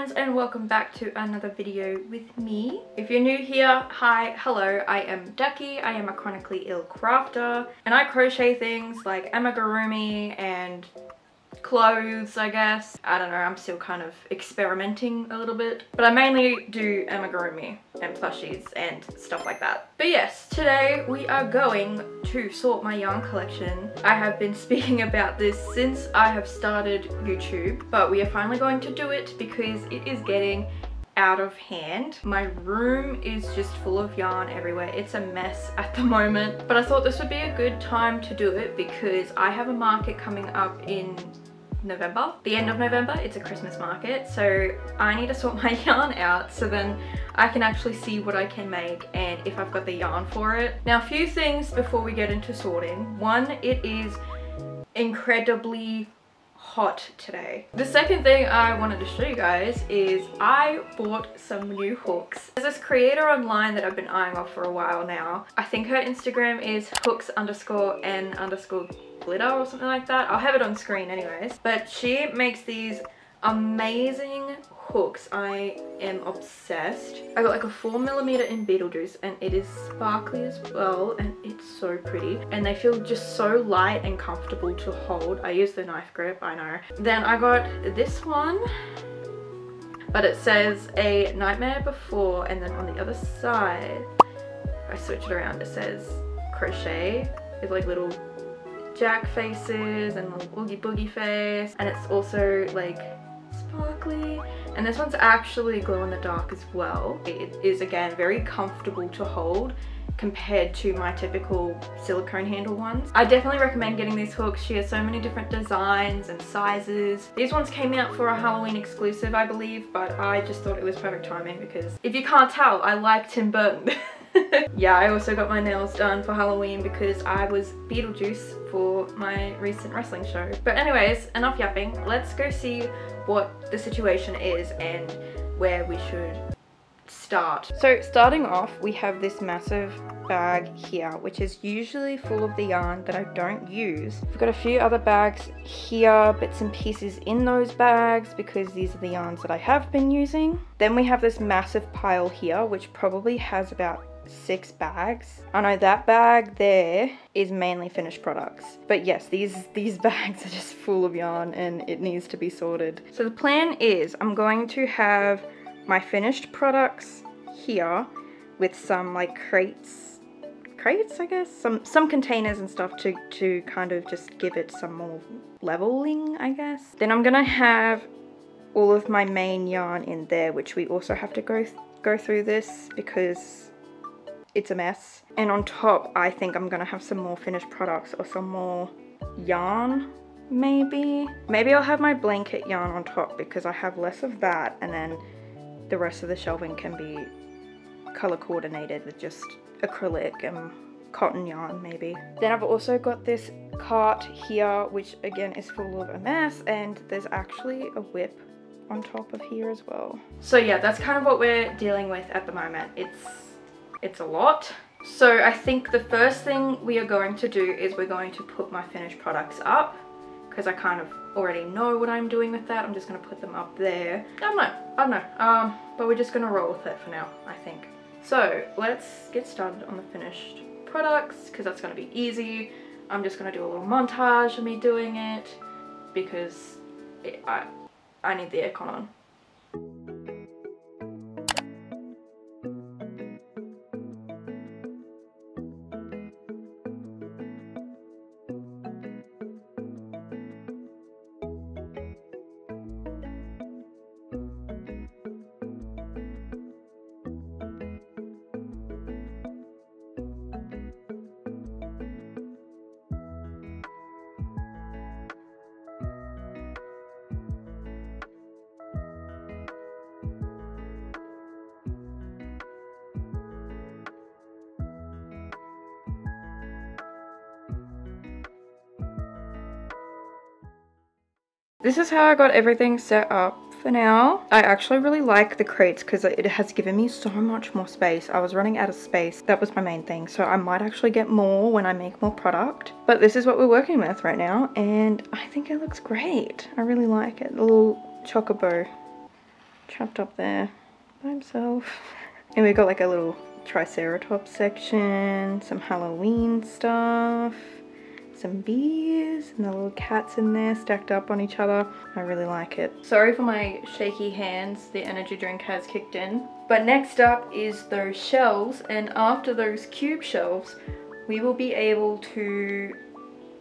friends, and welcome back to another video with me. If you're new here, hi, hello, I am Ducky. I am a chronically ill crafter and I crochet things like amigurumi and clothes, I guess. I don't know, I'm still kind of experimenting a little bit, but I mainly do amigurumi and plushies and stuff like that. But yes, today we are going to sort my yarn collection. I have been speaking about this since I have started YouTube, but we are finally going to do it because it is getting out of hand. My room is just full of yarn everywhere. It's a mess at the moment, but I thought this would be a good time to do it because I have a market coming up in November, the end of November. It's a Christmas market, so I need to sort my yarn out so then I can actually see what I can make and if I've got the yarn for it. Now, a few things before we get into sorting. One, it is incredibly hot today. The second thing I wanted to show you guys is I bought some new hooks. There's this creator online that I've been eyeing off for a while now. I think her Instagram is hooks_n_glitter or something like that. I'll have it on screen anyways. But she makes these amazing hooks. I am obsessed. I got like a 4mm in Beetlejuice and it is sparkly as well and it's so pretty. And they feel just so light and comfortable to hold. I use the knife grip, I know. Then I got this one, but it says A Nightmare Before, and then on the other side, if I switch it around, it says crochet with like little jack faces and little oogie boogie face, and it's also like sparkly, and this one's actually glow in the dark as well. It is again very comfortable to hold compared to my typical silicone handle ones. I definitely recommend getting these hooks. She has so many different designs and sizes. These ones came out for a Halloween exclusive, I believe, but I just thought it was perfect timing because if you can't tell, I like Tim Burton. Yeah, I also got my nails done for Halloween because I was Beetlejuice for my recent wrestling show. But anyways, enough yapping. Let's go see what the situation is and where we should start. So starting off, we have this massive bag here, which is usually full of the yarn that I don't use. We've got a few other bags here, bits and pieces in those bags because these are the yarns that I have been using. Then we have this massive pile here, which probably has about 6 bags. I know that bag there is mainly finished products, but yes, these bags are just full of yarn and it needs to be sorted. So the plan is I'm going to have my finished products here with some like crates I guess, some containers and stuff to kind of just give it some more leveling, I guess. Then I'm gonna have all of my main yarn in there, which we also have to go through this because it's a mess. And on top, I think I'm gonna have some more finished products or some more yarn, maybe I'll have my blanket yarn on top because I have less of that, and then the rest of the shelving can be color coordinated with just acrylic and cotton yarn maybe. Then I've also got this cart here, which again is full of a mess, and there's actually a whip on top of here as well. So yeah, that's kind of what we're dealing with at the moment. It's a lot. So I think the first thing we are going to do is we're going to put my finished products up because I kind of already know what I'm doing with that. I'm just going to put them up there. I don't know. But we're just going to roll with it for now, I think. So let's get started on the finished products because that's going to be easy. I'm just going to do a little montage of me doing it because I need the aircon on. This is how I got everything set up for now. I actually really like the crates because it has given me so much more space. I was running out of space. That was my main thing. So I might actually get more when I make more product. But this is what we're working with right now. And I think it looks great. I really like it. The little chocobo trapped up there by himself. And we've got like a little triceratops section, some Halloween stuff, some bees, and the little cats in there stacked up on each other. I really like it. Sorry for my shaky hands, the energy drink has kicked in. But next up is those shelves, and after those cube shelves, we will be able to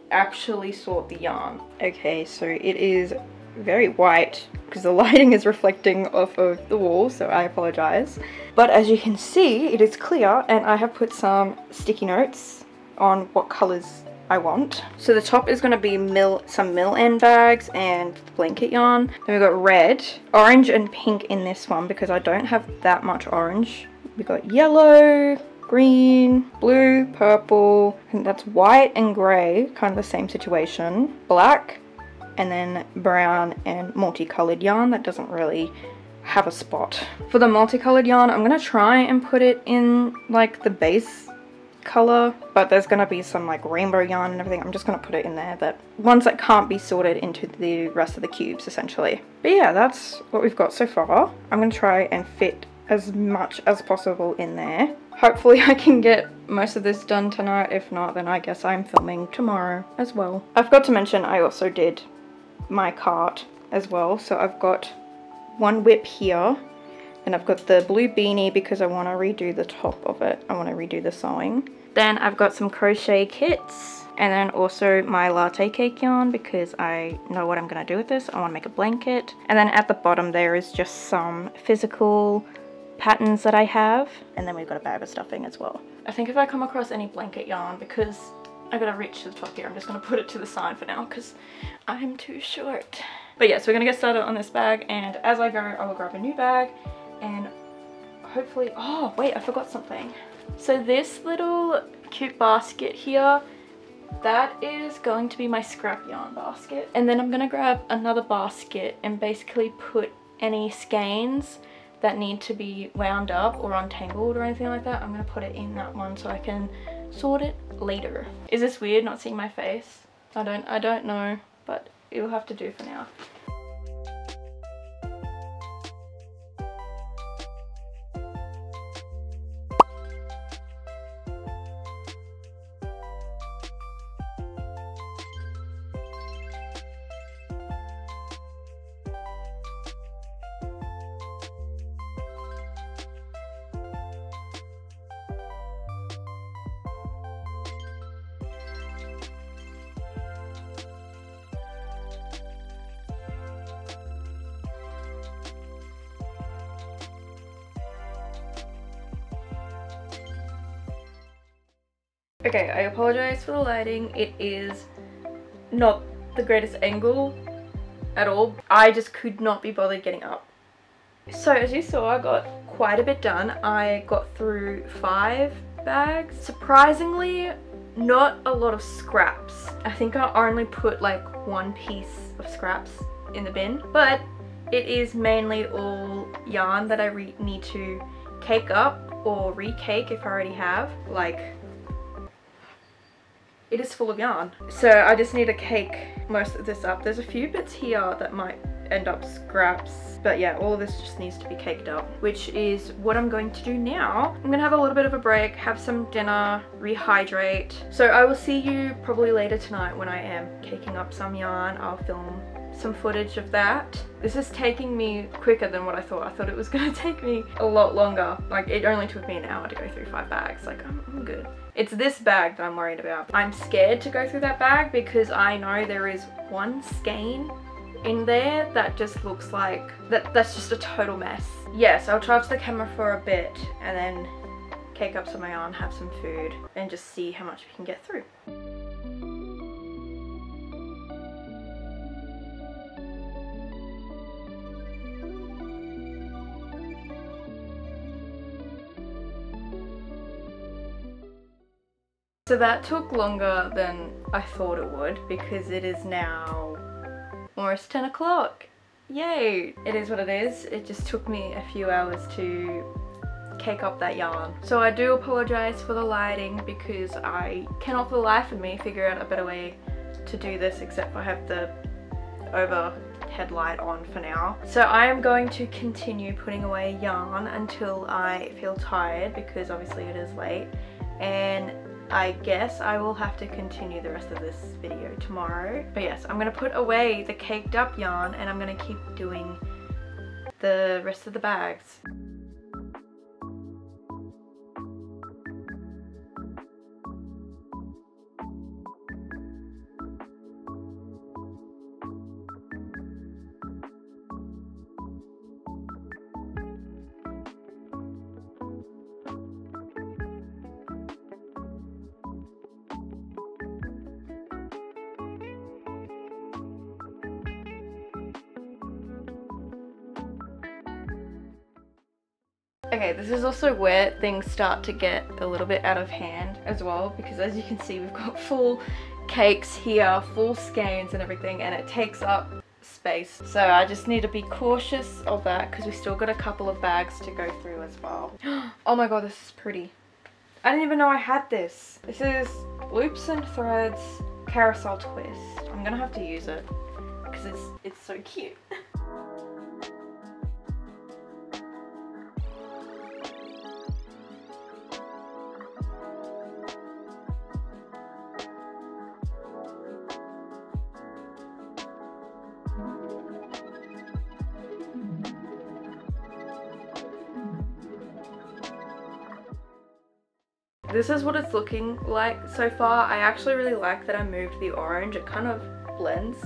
actually sort the yarn. Okay, so it is very white because the lighting is reflecting off of the wall, so I apologize. But as you can see, it is clear, and I have put some sticky notes on what colors I want. So the top is going to be some mill end bags and blanket yarn. Then we've got red, orange and pink in this one because I don't have that much orange. We've got yellow, green, blue, purple, and that's white and grey, kind of the same situation. Black, and then brown and multicolored yarn that doesn't really have a spot. For the multicolored yarn, I'm going to try and put it in like the base color, but there's going to be some like rainbow yarn and everything. I'm just going to put it in there, that ones that can't be sorted into the rest of the cubes essentially. But yeah, that's what we've got so far. I'm going to try and fit as much as possible in there. Hopefully I can get most of this done tonight. If not, then I guess I'm filming tomorrow as well. I forgot to mention I also did my cart as well. So I've got one whip here, and I've got the blue beanie because I want to redo the top of it. I want to redo the sewing. Then I've got some crochet kits, and then also my latte cake yarn because I know what I'm going to do with this. I want to make a blanket. And then at the bottom there is just some physical patterns that I have, and then we've got a bag of stuffing as well. I think if I come across any blanket yarn, because I gotta reach to the top here, I'm just gonna put it to the side for now because I'm too short. But yeah, so we're gonna get started on this bag, and as I go I will grab a new bag and hopefully, oh wait, I forgot something. So this little cute basket here, that is going to be my scrap yarn basket, and then I'm gonna grab another basket and basically put any skeins that need to be wound up or untangled or anything like that. I'm gonna put it in that one so I can sort it later. Is this weird not seeing my face? I don't know, but it'll have to do for now. Okay, I apologize for the lighting. It is not the greatest angle at all. I just could not be bothered getting up. So as you saw, I got quite a bit done. I got through 5 bags. Surprisingly, not a lot of scraps. I think I only put like 1 piece of scraps in the bin, but it is mainly all yarn that I need to cake up or re-cake if I already have. Like, it is full of yarn. So I just need to cake most of this up. There's a few bits here that might end up scraps, but yeah, all of this just needs to be caked up, which is what I'm going to do now. I'm gonna have a little bit of a break, have some dinner, rehydrate. So I will see you probably later tonight when I am caking up some yarn. I'll film some footage of that. This is taking me quicker than what I thought. I thought it was gonna take me a lot longer. Like, it only took me an hour to go through 5 bags. Like, I'm good. It's this bag that I'm worried about. I'm scared to go through that bag because I know there is one skein in there that just looks like that's just a total mess. Yes, I'll charge the camera for a bit and then cake up some yarn, have some food, and just see how much we can get through. So that took longer than I thought it would because it is now almost 10 o'clock. Yay! It is what it is. It just took me a few hours to cake up that yarn. So I do apologize for the lighting because I cannot for the life of me figure out a better way to do this except for have the overhead headlight on for now. So I am going to continue putting away yarn until I feel tired, because obviously it is late, and I guess I will have to continue the rest of this video tomorrow. But yes, I'm going to put away the caked up yarn and I'm going to keep doing the rest of the bags. Okay, this is also where things start to get a little bit out of hand as well, because as you can see we've got full cakes here, full skeins and everything, and it takes up space. So I just need to be cautious of that, because we still got a couple of bags to go through as well. Oh my god, this is pretty. I didn't even know I had this. This is Loops and Threads Carousel Twist. I'm gonna have to use it because it's so cute. This is what it's looking like so far. I actually really like that I moved the orange. It kind of blends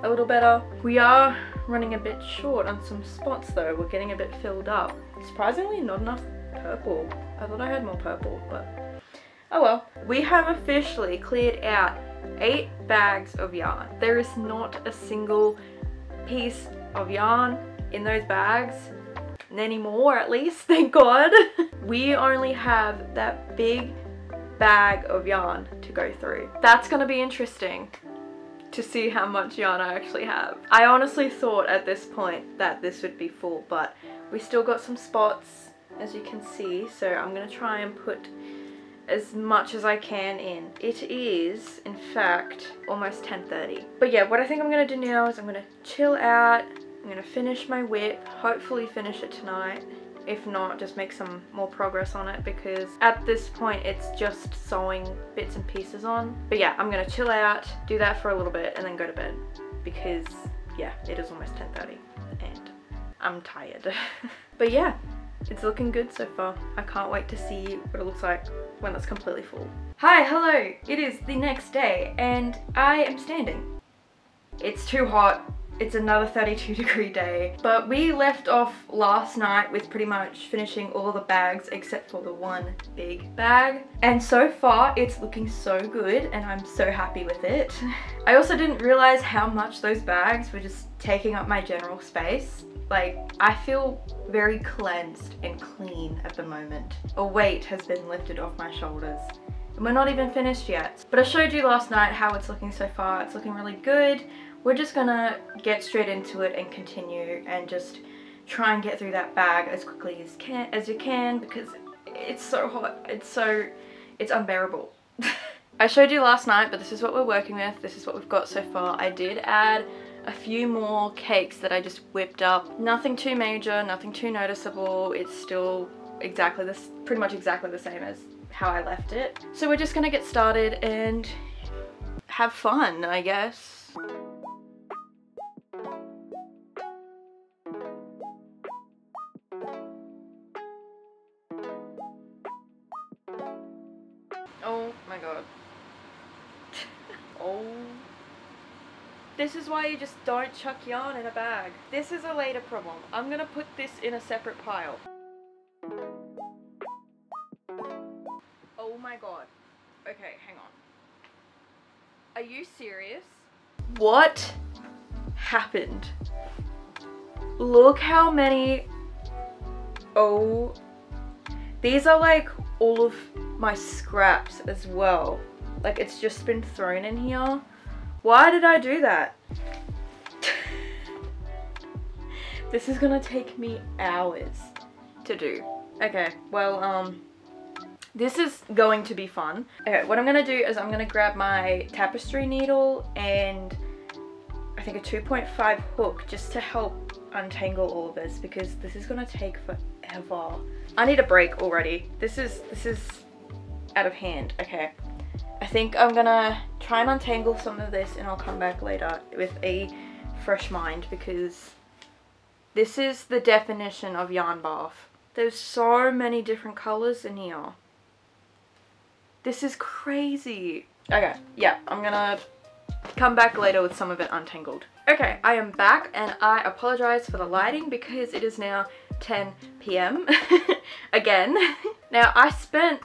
a little better. We are running a bit short on some spots though. We're getting a bit filled up. Surprisingly not enough purple. I thought I had more purple, but oh well. We have officially cleared out 8 bags of yarn. There is not a single piece of yarn in those bags anymore, at least, thank god. We only have that big bag of yarn to go through. That's gonna be interesting to see how much yarn I actually have. I honestly thought at this point that this would be full, but we still got some spots, as you can see, so I'm gonna try and put as much as I can in. It is, in fact, almost 10:30. But yeah, what I think I'm gonna do now is I'm gonna chill out. I'm gonna finish my whip, hopefully finish it tonight. If not, just make some more progress on it, because at this point it's just sewing bits and pieces on. But yeah, I'm gonna chill out, do that for a little bit, and then go to bed, because yeah, it is almost 10:30 and I'm tired. But yeah, it's looking good so far. I can't wait to see what it looks like when it's completely full. Hi, hello! It is the next day and I am standing. It's too hot. It's another 32-degree day, but we left off last night with pretty much finishing all the bags except for the one big bag, and so far it's looking so good and I'm so happy with it. I also didn't realize how much those bags were just taking up my general space. Like, I feel very cleansed and clean at the moment. A weight has been lifted off my shoulders. And we're not even finished yet. But I showed you last night how it's looking so far. It's looking really good. We're just gonna get straight into it and continue and just try and get through that bag as quickly as you can, because it's so hot. It's unbearable. I showed you last night, but this is what we're working with. This is what we've got so far. I did add a few more cakes that I just whipped up. Nothing too major, nothing too noticeable. It's still exactly this, pretty much exactly the same as how I left it. So we're just gonna get started and have fun, I guess. Oh my god. Oh. This is why you just don't chuck yarn in a bag. This is a later problem. I'm gonna put this in a separate pile. Oh my god. Okay, hang on. Are you serious? What happened? Look how many... Oh. These are like all of my scraps as well. Like, it's just been thrown in here. Why did I do that? This is gonna take me hours to do. Okay, well, this is going to be fun. Okay, what I'm gonna do is I'm gonna grab my tapestry needle and I think a 2.5 hook just to help untangle all of this, because this is gonna take forever. I need a break already. This is out of hand. Okay, I think I'm gonna try and untangle some of this and I'll come back later with a fresh mind, because this is the definition of yarn bath. There's so many different colors in here. This is crazy. Okay, yeah, I'm gonna come back later with some of it untangled. Okay, I am back and I apologize for the lighting because it is now 10 p.m. again. Now, I spent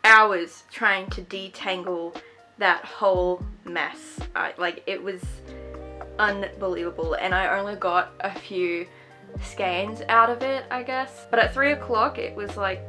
hours trying to detangle that whole mess. Like, it was unbelievable, and I only got a few skeins out of it, I guess. But at 3 o'clock, it was like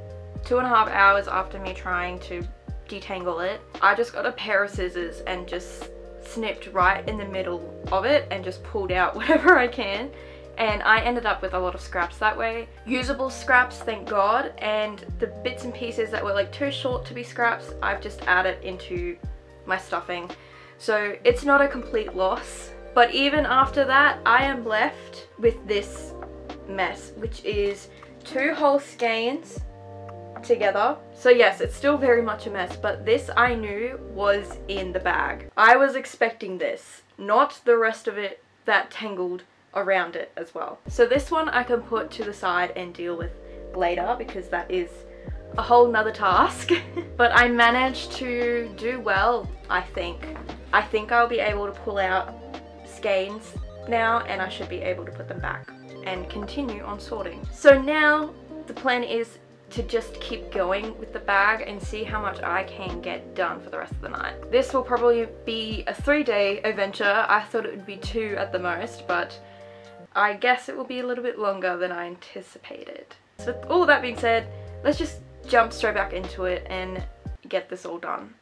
2.5 hours after me trying to detangle it. I just got a pair of scissors and just snipped right in the middle of it and just pulled out whatever I can, and I ended up with a lot of scraps that way. Usable scraps, thank God, and the bits and pieces that were like too short to be scraps, I've just added into my stuffing. So it's not a complete loss, but even after that, I am left with this mess, which is 2 whole skeins together. So yes, it's still very much a mess, but this I knew was in the bag. I was expecting this, not the rest of it that tangled around it as well. So this one I can put to the side and deal with later, because that is a whole nother task. But I managed to do well, I think. I think I'll be able to pull out skeins now, and I should be able to put them back and continue on sorting. So now the plan is to just keep going with the bag and see how much I can get done for the rest of the night. This will probably be a 3-day adventure. I thought it would be 2 at the most, but I guess it will be a little bit longer than I anticipated. So with all that being said, let's just jump straight back into it and get this all done.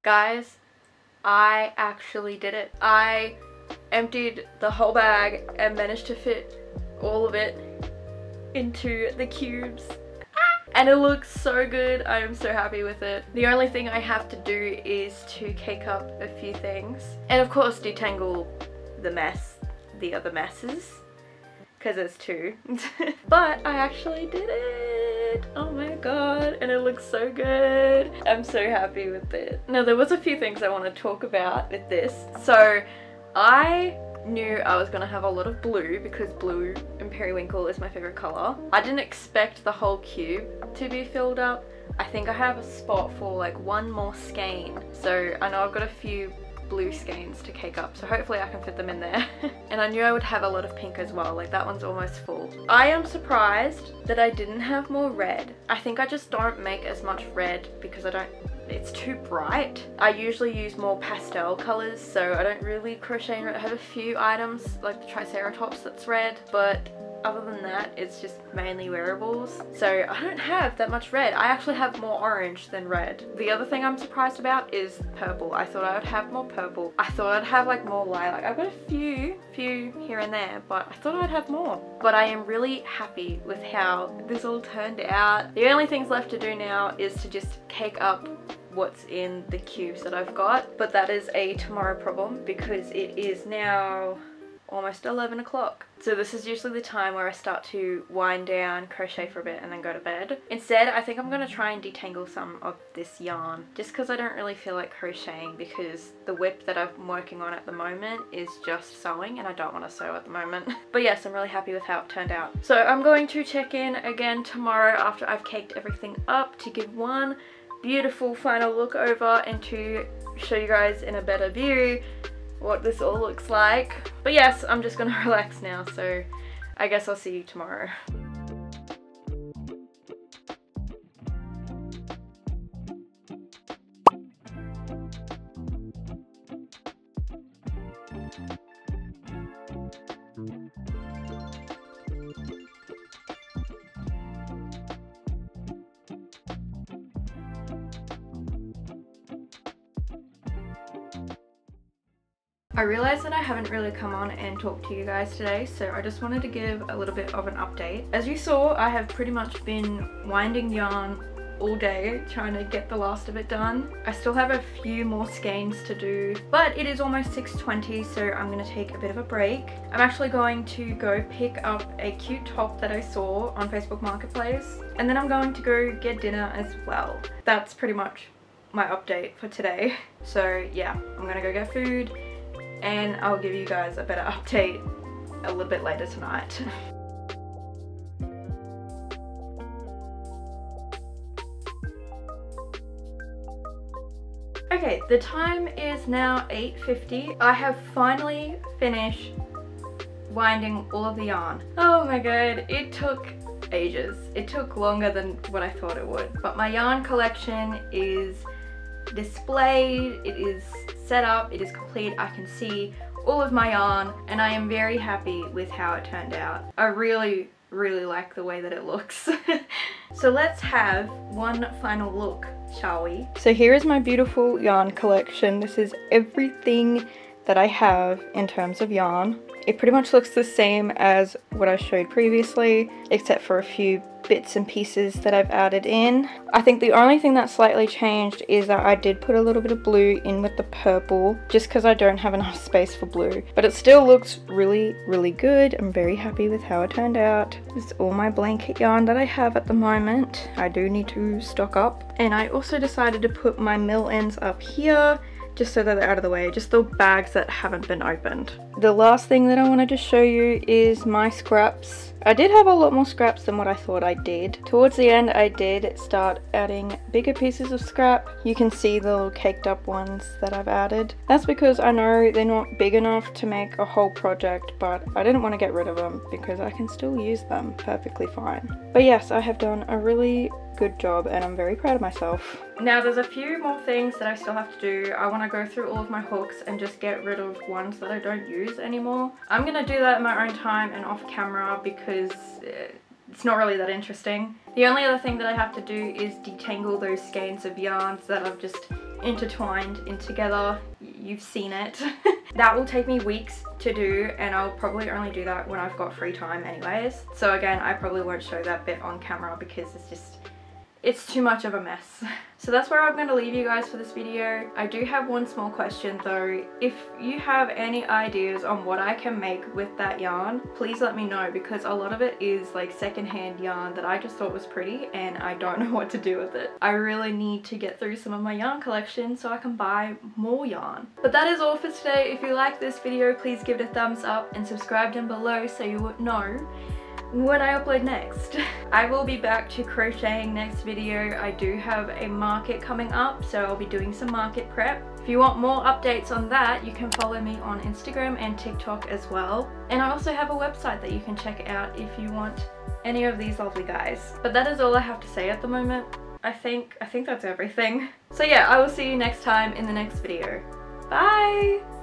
Guys, I actually did it. I emptied the whole bag and managed to fit all of it into the cubes. And it looks so good. I am so happy with it. The only thing I have to do is to cake up a few things. And of course detangle the mess, the other messes, because there's 2. But I actually did it. Oh my god, and it looks so good. I'm so happy with it. Now, there was a few things I want to talk about with this. So I knew I was gonna have a lot of blue, because blue and periwinkle is my favorite color. I didn't expect the whole cube to be filled up. I think I have a spot for like 1 more skein. So I know I've got a few blue skeins to cake up, so hopefully I can fit them in there. And I knew I would have a lot of pink as well, like that one's almost full. I am surprised that I didn't have more red. I think I just don't make as much red because it's too bright. I usually use more pastel colors, so I don't really crochet in red. I have a few items like the Triceratops that's red, but other than that, it's just mainly wearables. So I don't have that much red. I actually have more orange than red. The other thing I'm surprised about is purple. I thought I would have more purple. I thought I'd have like more lilac. I've got a few here and there, but I thought I'd have more. But I am really happy with how this all turned out. The only things left to do now is to just cake up what's in the cubes that I've got. But that is a tomorrow problem, because it is now almost 11 o'clock. So this is usually the time where I start to wind down, crochet for a bit, and then go to bed. Instead, I think I'm going to try and detangle some of this yarn, just because I don't really feel like crocheting, because the whip that I'm working on at the moment is just sewing and I don't want to sew at the moment. But yes, I'm really happy with how it turned out. So I'm going to check in again tomorrow after I've caked everything up, to give one beautiful final look over and to show you guys in a better view what this all looks like. But yes, I'm just gonna relax now, so I guess I'll see you tomorrow. I realized that I haven't really come on and talked to you guys today, so I just wanted to give a little bit of an update. As you saw, I have pretty much been winding yarn all day trying to get the last of it done. I still have a few more skeins to do, but it is almost 6:20, so I'm going to take a bit of a break. I'm actually going to go pick up a cute top that I saw on Facebook Marketplace, and then I'm going to go get dinner as well. That's pretty much my update for today. So yeah, I'm gonna go get food and I'll give you guys a better update a little bit later tonight. Okay, the time is now 8:50. I have finally finished winding all of the yarn. Oh my god, it took ages. It took longer than what I thought it would. But my yarn collection is displayed, it is set up, it is complete. I can see all of my yarn and I am very happy with how it turned out. I really like the way that it looks. So let's have one final look, shall we? So here is my beautiful yarn collection. This is everything that I have in terms of yarn. It pretty much looks the same as what I showed previously, except for a few bits and pieces that I've added in. I think the only thing that slightly changed is that I did put a little bit of blue in with the purple, just because I don't have enough space for blue. But it still looks really good. I'm very happy with how it turned out. This is all my blanket yarn that I have at the moment. I do need to stock up. And I also decided to put my mill ends up here, just so that they're out of the way, just the bags that haven't been opened. The last thing that I wanted to show you is my scraps. I did have a lot more scraps than what I thought I did. Towards the end I did start adding bigger pieces of scrap. You can see the little caked up ones that I've added. That's because I know they're not big enough to make a whole project, but I didn't want to get rid of them because I can still use them perfectly fine. But yes, I have done a really good job and I'm very proud of myself. Now there's a few more things that I still have to do. I want to go through all of my hooks and just get rid of ones that I don't use anymore. I'm gonna do that in my own time and off camera because it's not really that interesting. The only other thing that I have to do is detangle those skeins of yarns that I've just intertwined in together. You've seen it. That will take me weeks to do and I'll probably only do that when I've got free time anyways. So again, I probably won't show that bit on camera because it's too much of a mess. So that's where I'm going to leave you guys for this video. I do have one small question though. If you have any ideas on what I can make with that yarn, please let me know because a lot of it is like secondhand yarn that I just thought was pretty and I don't know what to do with it. I really need to get through some of my yarn collection so I can buy more yarn. But that is all for today. If you like this video, please give it a thumbs up and subscribe down below so you would know when I upload next. I will be back to crocheting next video. I do have a market coming up, so I'll be doing some market prep. If you want more updates on that, you can follow me on Instagram and TikTok as well. And I also have a website that you can check out if you want any of these lovely guys. But that is all I have to say at the moment. I think that's everything. So yeah, I will see you next time in the next video. Bye!